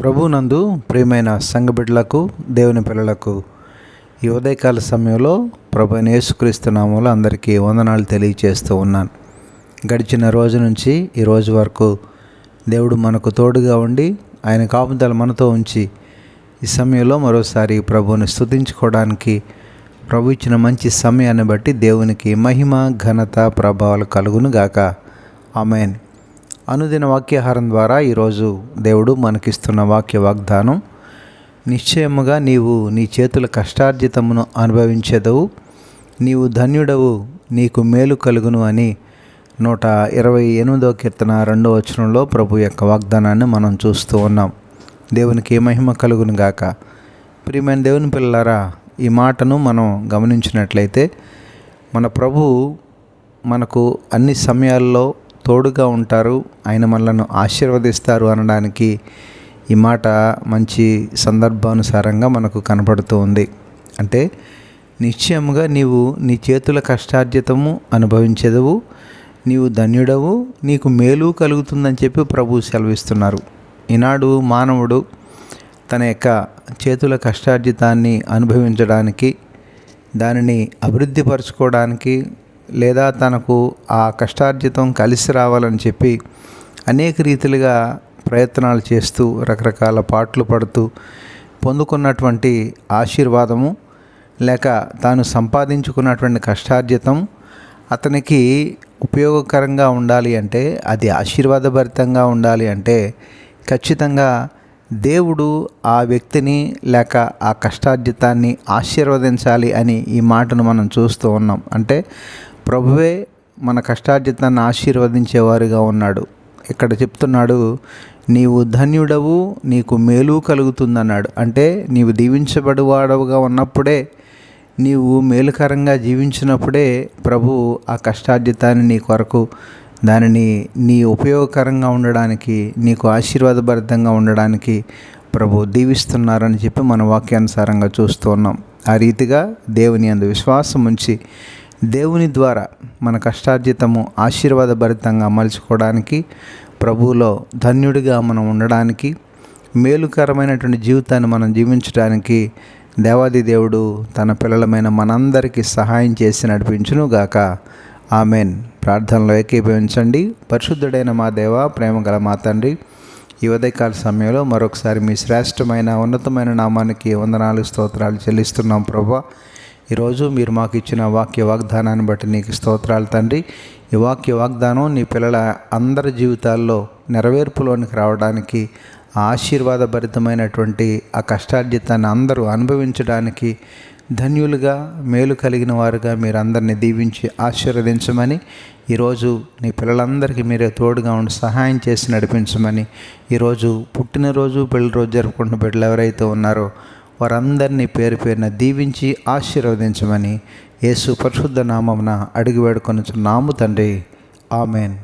ప్రభునందు ప్రియమైన సంఘ బిడ్డలకు, దేవుని పిల్లలకు ఈ ఉదయకాల సమయంలో ప్రభు అయిన యేసుక్రీస్తు నామములో అందరికీ వందనాలు తెలియచేస్తూ ఉన్నాను. గడిచిన రోజు నుంచి ఈ రోజు వరకు దేవుడు మనకు తోడుగా ఉండి ఆయన కాపుదల మనతో ఉంచి ఈ సమయంలో మరోసారి ప్రభువుని స్తుతించుకోవడానికి ప్రభు ఇచ్చిన మంచి సమయాన్ని బట్టి దేవునికి మహిమ, ఘనత, ప్రభావాలు కలుగును గాక. ఆమేన్. అనుదిన వాక్యాహారం ద్వారా ఈరోజు దేవుడు మనకిస్తున్న వాక్య వాగ్దానం, నిశ్చయముగా నీవు నీ చేతుల కష్టార్జితమును అనుభవించెదవు, నీవు ధన్యుడవు, నీకు మేలు కలుగును అని 128వ కీర్తన 2వ వచనంలో ప్రభు యొక్క వాగ్దానాన్ని మనం చూస్తూ ఉన్నాం. దేవునికి మహిమ కలుగును గాక. ప్రియమైన దేవుని పిల్లలారా, ఈ మాటను మనం గమనించినట్లయితే మన ప్రభు మనకు అన్ని సమయాల్లో తోడుగా ఉంటారు, ఆయన మనలను ఆశీర్వదిస్తారు అనడానికి ఈ మాట మంచి సందర్భానుసారంగా మనకు కనపడుతూ ఉంది. అంటే నిశ్చయముగా నీవు నీ చేతుల కష్టార్జితము అనుభవించెదవు, నీవు ధన్యుడవు, నీకు మేలు కలుగుతుందని చెప్పి ప్రభు సెలవిస్తున్నారు. ఈనాడు మానవుడు తన యొక్క చేతుల కష్టార్జితాన్ని అనుభవించడానికి, దానిని అభివృద్ధిపరచుకోవడానికి, లేదా తనకు ఆ కష్టార్జితం కలిసి రావాలని చెప్పి అనేక రీతిలుగా ప్రయత్నాలు చేస్తూ రకరకాల పాట్లు పడుతూ పొందుకున్నటువంటి ఆశీర్వాదము, లేక తాను సంపాదించుకున్నటువంటి కష్టార్జితం అతనికి ఉపయోగకరంగా ఉండాలి అంటే, అది ఆశీర్వాదభరితంగా ఉండాలి అంటే ఖచ్చితంగా దేవుడు ఆ వ్యక్తిని లేక ఆ కష్టార్జితాన్ని ఆశీర్వదించాలి అని ఈ మాటను మనం చూస్తూ ఉన్నాం. అంటే ప్రభువే మన కష్టార్జితాన్ని ఆశీర్వదించేవారుగా ఉన్నాడు. ఇక్కడ చెప్తున్నాడు, నీవు ధన్యుడవు, నీకు మేలు కలుగుతుందన్నాడు. అంటే నీవు దీవించబడివాడవుగా ఉన్నప్పుడే, నీవు మేలుకరంగా జీవించినప్పుడే ప్రభు ఆ కష్టార్జితాన్ని నీ కొరకు, దానిని నీ ఉపయోగకరంగా ఉండడానికి, నీకు ఆశీర్వాదభరితంగా ఉండడానికి ప్రభు దీవిస్తున్నారని చెప్పి మన వాక్యానుసారంగా చూస్తూ ఉన్నాం. ఆ రీతిగా దేవుని యందు విశ్వాసం ఉంచి దేవుని ద్వారా మన కష్టార్జితము ఆశీర్వాదభరితంగా మలుచుకోవడానికి, ప్రభువులో ధన్యుడిగా మనం ఉండడానికి, మేలుకరమైనటువంటి జీవితాన్ని మనం జీవించడానికి దేవాది దేవుడు తన పిల్లలమైన మనందరికీ సహాయం చేసి నడిపించును గాక. ఆమెన్. ప్రార్థనలో ఏకీభవించండి. పరిశుద్ధుడైన మా దేవ, ప్రేమగల మా తండ్రి, ఈ ఉదయకాల సమయంలో మరొకసారి మీ శ్రేష్టమైన ఉన్నతమైన నామానికి వందనాలు, స్తోత్రాలు చెల్లిస్తున్నాం ప్రభువా. ఈరోజు మీరు మాకు ఇచ్చిన వాక్య వాగ్దానాన్ని బట్టి నీకు స్తోత్రాలు తండ్రి. ఈ వాక్య వాగ్దానం నీ పిల్లల అందరి జీవితాల్లో నెరవేర్పులోనికి రావడానికి, ఆశీర్వాదభరితమైనటువంటి ఆ కష్టార్జితాన్ని అందరూ అనుభవించడానికి, ధన్యులుగా మేలు కలిగిన వారుగా మీరు అందరినీ దీవించి ఆశీర్వదించమని, ఈరోజు నీ పిల్లలందరికీ మీరే తోడుగా ఉండి సహాయం చేసి నడిపించమని, ఈరోజు పుట్టినరోజు, పెళ్లి రోజు జరుపుకుంటున్న బిడ్డలు ఎవరైతే ఉన్నారో వారందరినీ పేరు పేరున దీవించి ఆశీర్వదించమని యేసు పరిశుద్ధ నామమున అడిగి వేడుకొనుచున్నాము తండ్రి. ఆమెన్.